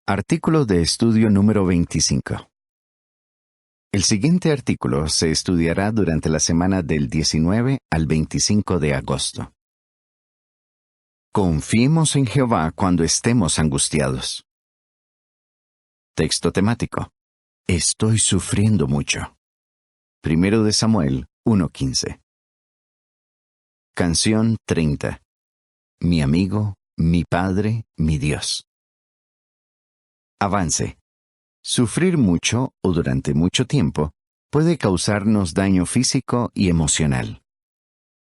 Artículo de estudio número 25. El siguiente artículo se estudiará durante la semana del 19 al 25 de agosto. Confiemos en Jehová cuando estemos angustiados. Texto temático. Estoy sufriendo mucho. 1 de Samuel 1:15. Canción 30. Mi amigo, mi Padre, mi Dios. Avance. Sufrir mucho o durante mucho tiempo puede causarnos daño físico y emocional.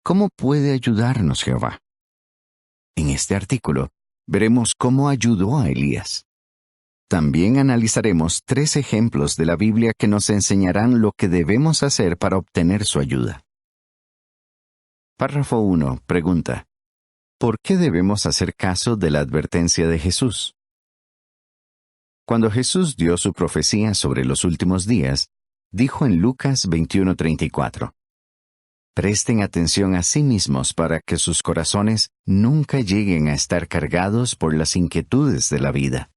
¿Cómo puede ayudarnos Jehová? En este artículo veremos cómo ayudó a Elías. También analizaremos 3 ejemplos de la Biblia que nos enseñarán lo que debemos hacer para obtener su ayuda. Párrafo 1. Pregunta. ¿Por qué debemos hacer caso de la advertencia de Jesús? Cuando Jesús dio su profecía sobre los últimos días, dijo en Lucas 21:34, Presten atención a sí mismos para que sus corazones nunca lleguen a estar cargados por las inquietudes de la vida,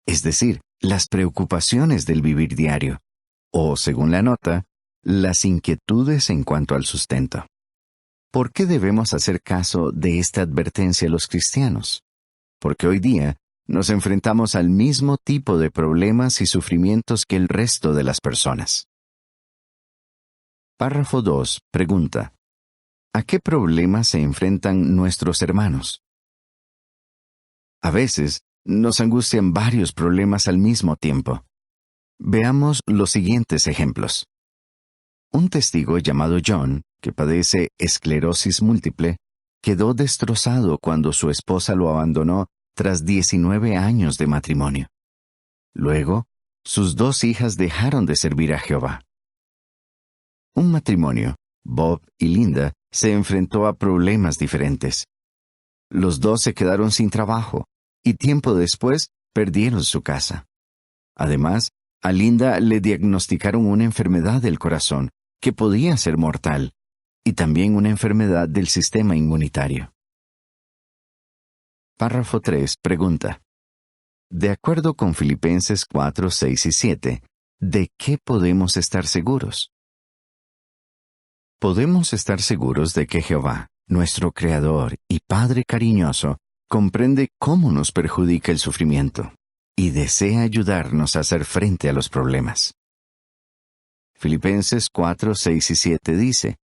es decir, las preocupaciones del vivir diario, o, según la nota, las inquietudes en cuanto al sustento. ¿Por qué debemos hacer caso de esta advertencia a los cristianos? Porque hoy día nos enfrentamos al mismo tipo de problemas y sufrimientos que el resto de las personas. Párrafo 2. Pregunta. ¿A qué problemas se enfrentan nuestros hermanos? A veces, nos angustian varios problemas al mismo tiempo. Veamos los siguientes ejemplos. Un testigo llamado John, que padece esclerosis múltiple, quedó destrozado cuando su esposa lo abandonó tras 19 años de matrimonio. Luego, sus 2 hijas dejaron de servir a Jehová. Un matrimonio, Bob y Linda, se enfrentó a problemas diferentes. Los 2 se quedaron sin trabajo y tiempo después perdieron su casa. Además, a Linda le diagnosticaron una enfermedad del corazón que podía ser mortal y también una enfermedad del sistema inmunitario. Párrafo 3. Pregunta. De acuerdo con Filipenses 4, 6 y 7, ¿de qué podemos estar seguros? Podemos estar seguros de que Jehová, nuestro Creador y Padre cariñoso, comprende cómo nos perjudica el sufrimiento y desea ayudarnos a hacer frente a los problemas. Filipenses 4, 6 y 7 dice,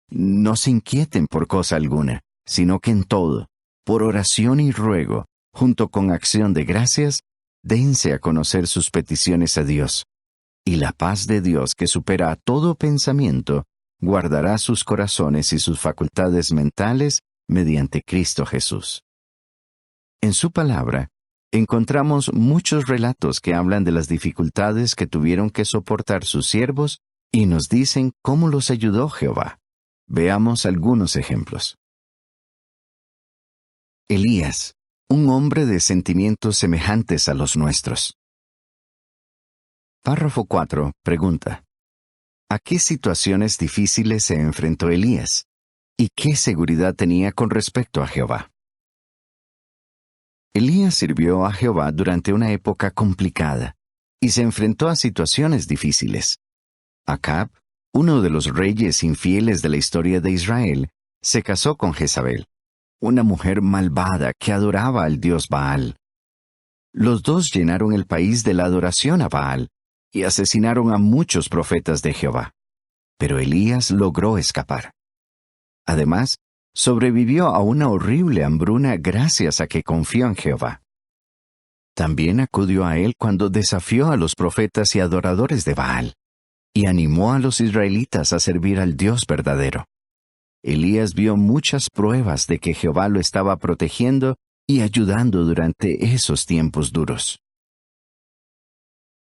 No se inquieten por cosa alguna, sino que en todo, por oración y ruego, junto con acción de gracias, dense a conocer sus peticiones a Dios. Y la paz de Dios, que supera a todo pensamiento, guardará sus corazones y sus facultades mentales mediante Cristo Jesús. En su palabra, encontramos muchos relatos que hablan de las dificultades que tuvieron que soportar sus siervos y nos dicen cómo los ayudó Jehová. Veamos algunos ejemplos. Elías, un hombre de sentimientos semejantes a los nuestros. Párrafo 4. Pregunta. ¿A qué situaciones difíciles se enfrentó Elías? ¿Y qué seguridad tenía con respecto a Jehová? Elías sirvió a Jehová durante una época complicada y se enfrentó a situaciones difíciles. Acab, uno de los reyes infieles de la historia de Israel, se casó con Jezabel, una mujer malvada que adoraba al dios Baal. Los 2 llenaron el país de la adoración a Baal y asesinaron a muchos profetas de Jehová. Pero Elías logró escapar. Además, sobrevivió a una horrible hambruna gracias a que confió en Jehová. También acudió a él cuando desafió a los profetas y adoradores de Baal, y animó a los israelitas a servir al Dios verdadero. Elías vio muchas pruebas de que Jehová lo estaba protegiendo y ayudando durante esos tiempos duros.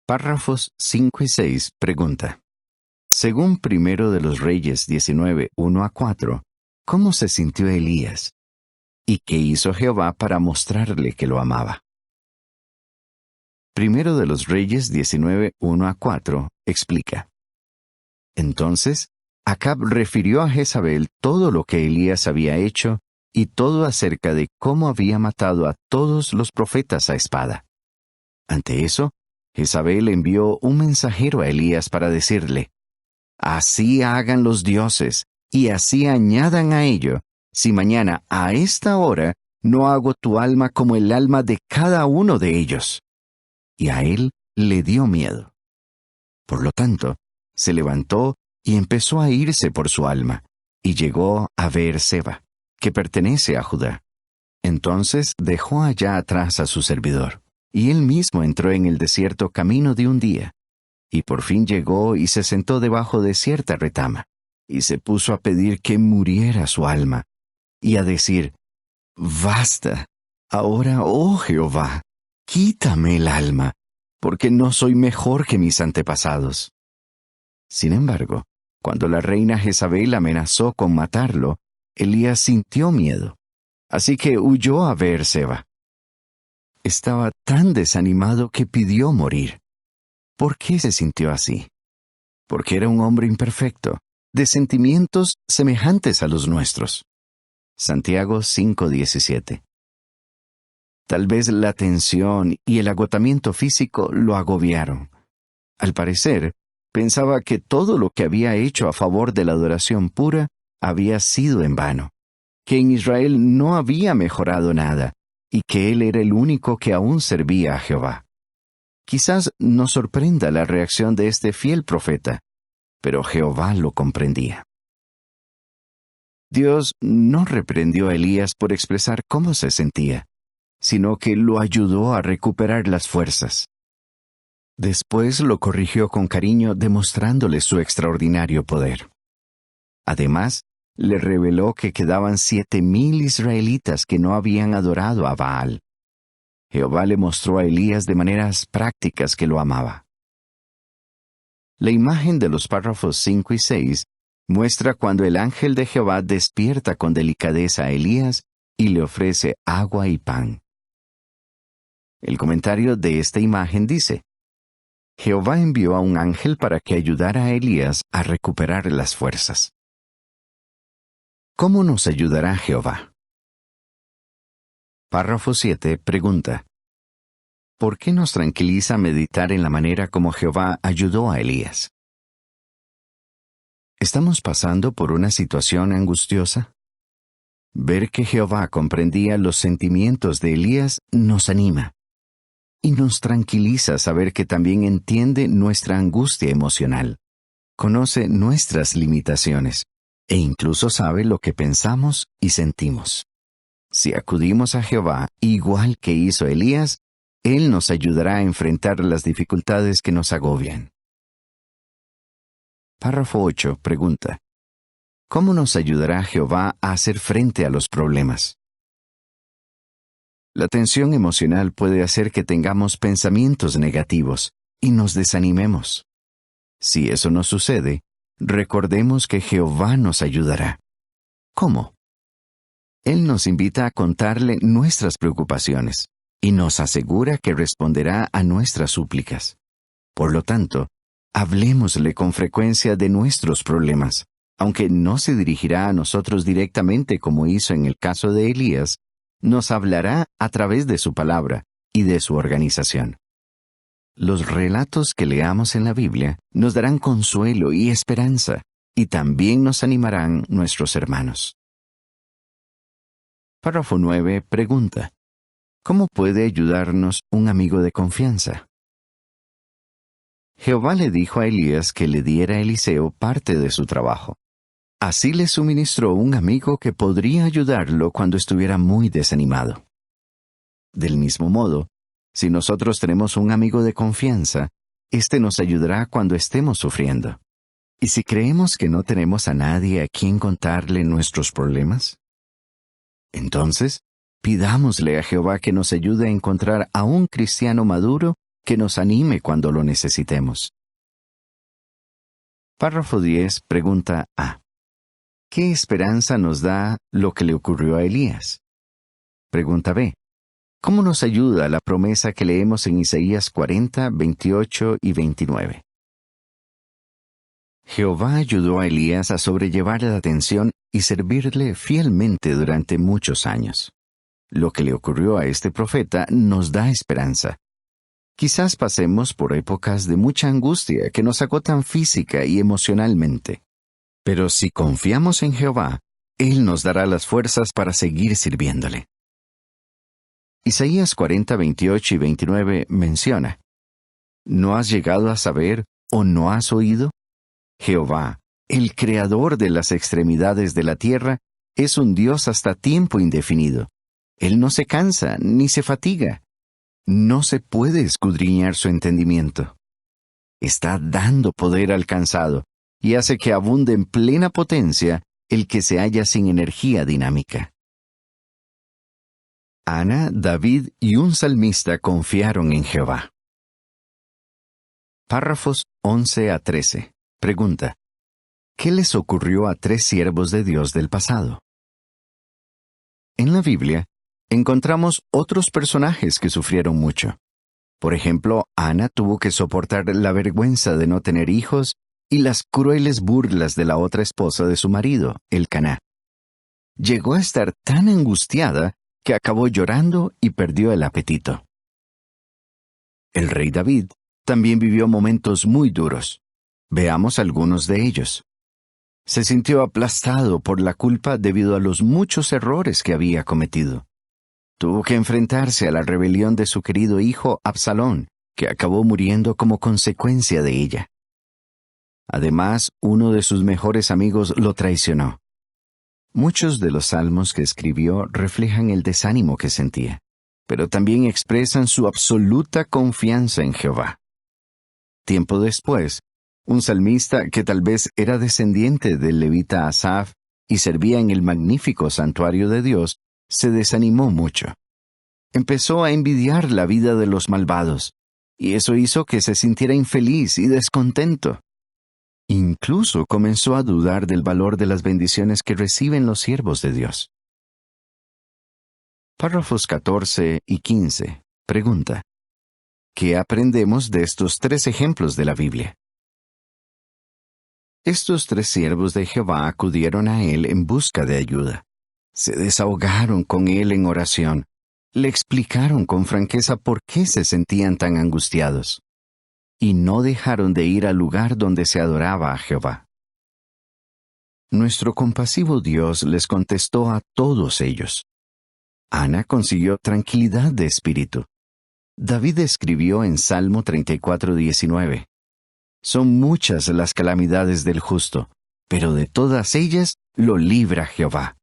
Párrafos 5 y 6. Pregunta. Según 1 de los Reyes 19, 1 a 4, ¿cómo se sintió Elías? ¿Y qué hizo Jehová para mostrarle que lo amaba? 1 de los Reyes 19, 1 a 4 explica. Entonces, Acab refirió a Jezabel todo lo que Elías había hecho y todo acerca de cómo había matado a todos los profetas a espada. Ante eso, Jezabel envió un mensajero a Elías para decirle: «Así hagan los dioses, y así añadan a ello, si mañana a esta hora no hago tu alma como el alma de cada uno de ellos». Y a él le dio miedo. Por lo tanto, se levantó y empezó a irse por su alma, y llegó a Beerseba, que pertenece a Judá. Entonces dejó allá atrás a su servidor, y él mismo entró en el desierto camino de un día, y por fin llegó y se sentó debajo de cierta retama, y se puso a pedir que muriera su alma, y a decir: «Basta, ahora, oh Jehová, quítame el alma, porque no soy mejor que mis antepasados». Sin embargo, cuando la reina Jezabel amenazó con matarlo, Elías sintió miedo, así que huyó a Beerseba. Estaba tan desanimado que pidió morir. ¿Por qué se sintió así? Porque era un hombre imperfecto, de sentimientos semejantes a los nuestros. Santiago 5:17. Tal vez la tensión y el agotamiento físico lo agobiaron. Al parecer, pensaba que todo lo que había hecho a favor de la adoración pura había sido en vano, que en Israel no había mejorado nada y que él era el único que aún servía a Jehová. Quizás nos sorprenda la reacción de este fiel profeta, pero Jehová lo comprendía. Dios no reprendió a Elías por expresar cómo se sentía, sino que lo ayudó a recuperar las fuerzas. Después lo corrigió con cariño, demostrándole su extraordinario poder. Además, le reveló que quedaban 7,000 israelitas que no habían adorado a Baal. Jehová le mostró a Elías de maneras prácticas que lo amaba. La imagen de los párrafos 5 y 6 muestra cuando el ángel de Jehová despierta con delicadeza a Elías y le ofrece agua y pan. El comentario de esta imagen dice: Jehová envió a un ángel para que ayudara a Elías a recuperar las fuerzas. ¿Cómo nos ayudará Jehová? Párrafo 7 pregunta: ¿por qué nos tranquiliza meditar en la manera como Jehová ayudó a Elías? ¿Estamos pasando por una situación angustiosa? Ver que Jehová comprendía los sentimientos de Elías nos anima. Y nos tranquiliza saber que también entiende nuestra angustia emocional, conoce nuestras limitaciones, e incluso sabe lo que pensamos y sentimos. Si acudimos a Jehová, igual que hizo Elías, Él nos ayudará a enfrentar las dificultades que nos agobian. Párrafo 8 pregunta: ¿cómo nos ayudará Jehová a hacer frente a los problemas? La tensión emocional puede hacer que tengamos pensamientos negativos y nos desanimemos. Si eso no sucede, recordemos que Jehová nos ayudará. ¿Cómo? Él nos invita a contarle nuestras preocupaciones y nos asegura que responderá a nuestras súplicas. Por lo tanto, hablémosle con frecuencia de nuestros problemas, aunque no se dirigirá a nosotros directamente como hizo en el caso de Elías. Nos hablará a través de su palabra y de su organización. Los relatos que leamos en la Biblia nos darán consuelo y esperanza, y también nos animarán nuestros hermanos. Párrafo 9 pregunta: ¿cómo puede ayudarnos un amigo de confianza? Jehová le dijo a Elías que le diera a Eliseo parte de su trabajo. Así le suministró un amigo que podría ayudarlo cuando estuviera muy desanimado. Del mismo modo, si nosotros tenemos un amigo de confianza, éste nos ayudará cuando estemos sufriendo. ¿Y si creemos que no tenemos a nadie a quien contarle nuestros problemas? Entonces, pidámosle a Jehová que nos ayude a encontrar a un cristiano maduro que nos anime cuando lo necesitemos. Párrafo 10 pregunta A: ¿qué esperanza nos da lo que le ocurrió a Elías? Pregunta B: ¿cómo nos ayuda la promesa que leemos en Isaías 40, 28 y 29? Jehová ayudó a Elías a sobrellevar la tensión y servirle fielmente durante muchos años. Lo que le ocurrió a este profeta nos da esperanza. Quizás pasemos por épocas de mucha angustia que nos agotan física y emocionalmente. Pero si confiamos en Jehová, Él nos dará las fuerzas para seguir sirviéndole. Isaías 40, 28 y 29 menciona: ¿No has llegado a saber o no has oído? Jehová, el creador de las extremidades de la tierra, es un Dios hasta tiempo indefinido. Él no se cansa ni se fatiga. No se puede escudriñar su entendimiento. Está dando poder al cansado y hace que abunde en plena potencia el que se halla sin energía dinámica. Ana, David y un salmista confiaron en Jehová. Párrafos 11 a 13. Pregunta: ¿qué les ocurrió a tres siervos de Dios del pasado? En la Biblia, encontramos otros personajes que sufrieron mucho. Por ejemplo, Ana tuvo que soportar la vergüenza de no tener hijos y las crueles burlas de la otra esposa de su marido, Elcaná. Llegó a estar tan angustiada que acabó llorando y perdió el apetito. El rey David también vivió momentos muy duros. Veamos algunos de ellos. Se sintió aplastado por la culpa debido a los muchos errores que había cometido. Tuvo que enfrentarse a la rebelión de su querido hijo Absalón, que acabó muriendo como consecuencia de ella. Además, uno de sus mejores amigos lo traicionó. Muchos de los salmos que escribió reflejan el desánimo que sentía, pero también expresan su absoluta confianza en Jehová. Tiempo después, un salmista que tal vez era descendiente del levita Asaf y servía en el magnífico santuario de Dios, se desanimó mucho. Empezó a envidiar la vida de los malvados, y eso hizo que se sintiera infeliz y descontento. Incluso comenzó a dudar del valor de las bendiciones que reciben los siervos de Dios. Párrafos 14 y 15. Pregunta: ¿qué aprendemos de estos tres ejemplos de la Biblia? Estos tres siervos de Jehová acudieron a él en busca de ayuda. Se desahogaron con él en oración. Le explicaron con franqueza por qué se sentían tan angustiados. Y no dejaron de ir al lugar donde se adoraba a Jehová. Nuestro compasivo Dios les contestó a todos ellos. Ana consiguió tranquilidad de espíritu. David escribió en Salmo 34:19: Son muchas las calamidades del justo, pero de todas ellas lo libra Jehová.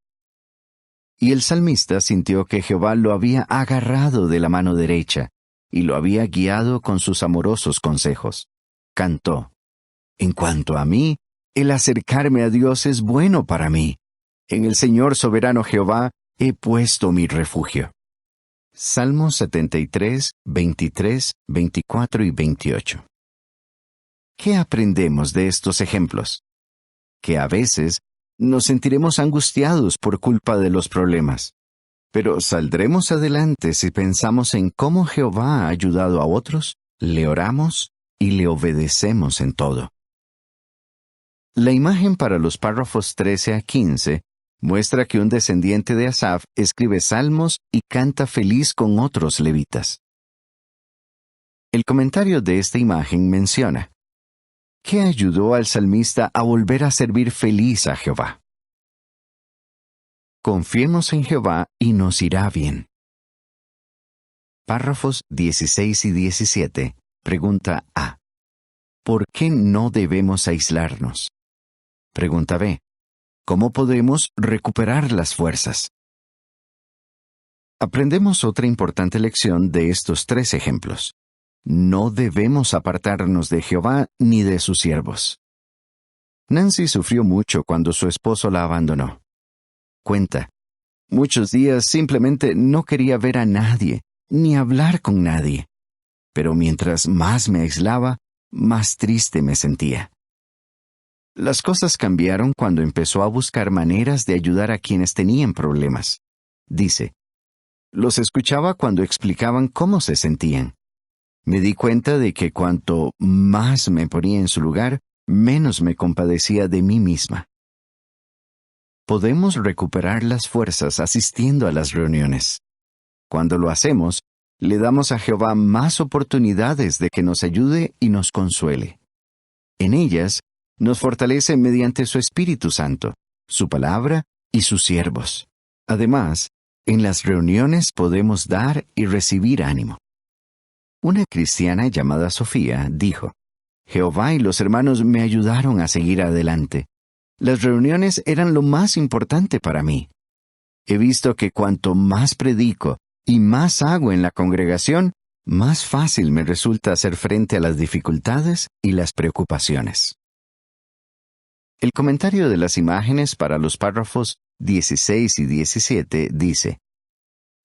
Y el salmista sintió que Jehová lo había agarrado de la mano derecha y lo había guiado con sus amorosos consejos. Cantó: En cuanto a mí, el acercarme a Dios es bueno para mí. En el Señor soberano Jehová he puesto mi refugio. Salmos 73, 23, 24 y 28. ¿Qué aprendemos de estos ejemplos? Que a veces nos sentiremos angustiados por culpa de los problemas, pero saldremos adelante si pensamos en cómo Jehová ha ayudado a otros, le oramos y le obedecemos en todo. La imagen para los párrafos 13 a 15 muestra que un descendiente de Asaf escribe salmos y canta feliz con otros levitas. El comentario de esta imagen menciona: ¿qué ayudó al salmista a volver a servir feliz a Jehová? Confiemos en Jehová y nos irá bien. Párrafos 16 y 17. Pregunta A: ¿por qué no debemos aislarnos? Pregunta B: ¿cómo podemos recuperar las fuerzas? Aprendemos otra importante lección de estos tres ejemplos. No debemos apartarnos de Jehová ni de sus siervos. Nancy sufrió mucho cuando su esposo la abandonó. Cuenta: muchos días simplemente no quería ver a nadie, ni hablar con nadie. Pero mientras más me aislaba, más triste me sentía. Las cosas cambiaron cuando empezó a buscar maneras de ayudar a quienes tenían problemas. Dice: los escuchaba cuando explicaban cómo se sentían. Me di cuenta de que cuanto más me ponía en su lugar, menos me compadecía de mí misma. Podemos recuperar las fuerzas asistiendo a las reuniones. Cuando lo hacemos, le damos a Jehová más oportunidades de que nos ayude y nos consuele. En ellas, nos fortalece mediante su Espíritu Santo, su palabra y sus siervos. Además, en las reuniones podemos dar y recibir ánimo. Una cristiana llamada Sofía dijo: Jehová y los hermanos me ayudaron a seguir adelante. Las reuniones eran lo más importante para mí. He visto que cuanto más predico y más hago en la congregación, más fácil me resulta hacer frente a las dificultades y las preocupaciones. El comentario de las imágenes para los párrafos 16 y 17 dice: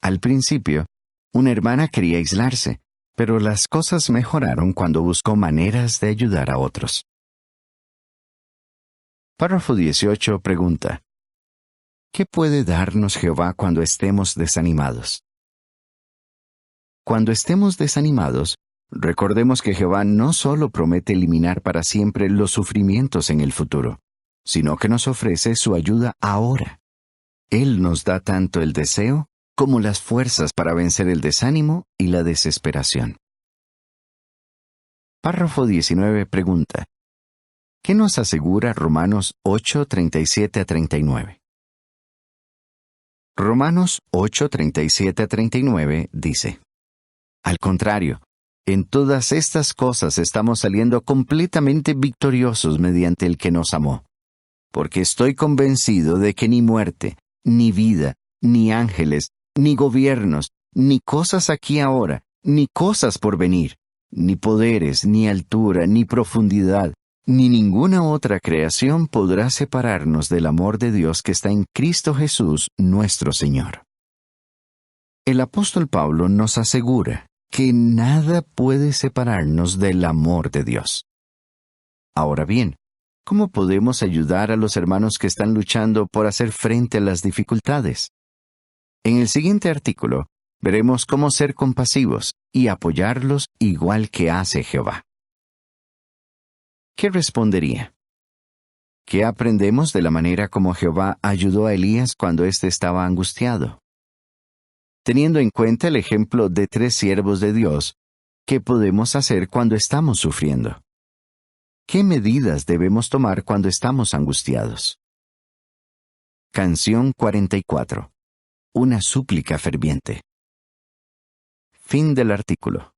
Al principio, una hermana quería aislarse, pero las cosas mejoraron cuando buscó maneras de ayudar a otros. Párrafo 18 pregunta: ¿qué puede darnos Jehová cuando estemos desanimados? Cuando estemos desanimados, recordemos que Jehová no solo promete eliminar para siempre los sufrimientos en el futuro, sino que nos ofrece su ayuda ahora. Él nos da tanto el deseo como las fuerzas para vencer el desánimo y la desesperación. Párrafo 19 pregunta: ¿qué nos asegura Romanos 8, 37 a 39? Romanos 8, 37 a 39 dice: Al contrario, en todas estas cosas estamos saliendo completamente victoriosos mediante el que nos amó. Porque estoy convencido de que ni muerte, ni vida, ni ángeles, ni gobiernos, ni cosas aquí ahora, ni cosas por venir, ni poderes, ni altura, ni profundidad, ni ninguna otra creación podrá separarnos del amor de Dios que está en Cristo Jesús, nuestro Señor. El apóstol Pablo nos asegura que nada puede separarnos del amor de Dios. Ahora bien, ¿cómo podemos ayudar a los hermanos que están luchando por hacer frente a las dificultades? En el siguiente artículo, veremos cómo ser compasivos y apoyarlos igual que hace Jehová. ¿Qué respondería? ¿Qué aprendemos de la manera como Jehová ayudó a Elías cuando éste estaba angustiado? Teniendo en cuenta el ejemplo de 3 siervos de Dios, ¿qué podemos hacer cuando estamos sufriendo? ¿Qué medidas debemos tomar cuando estamos angustiados? Canción 44. Una súplica ferviente. Fin del artículo.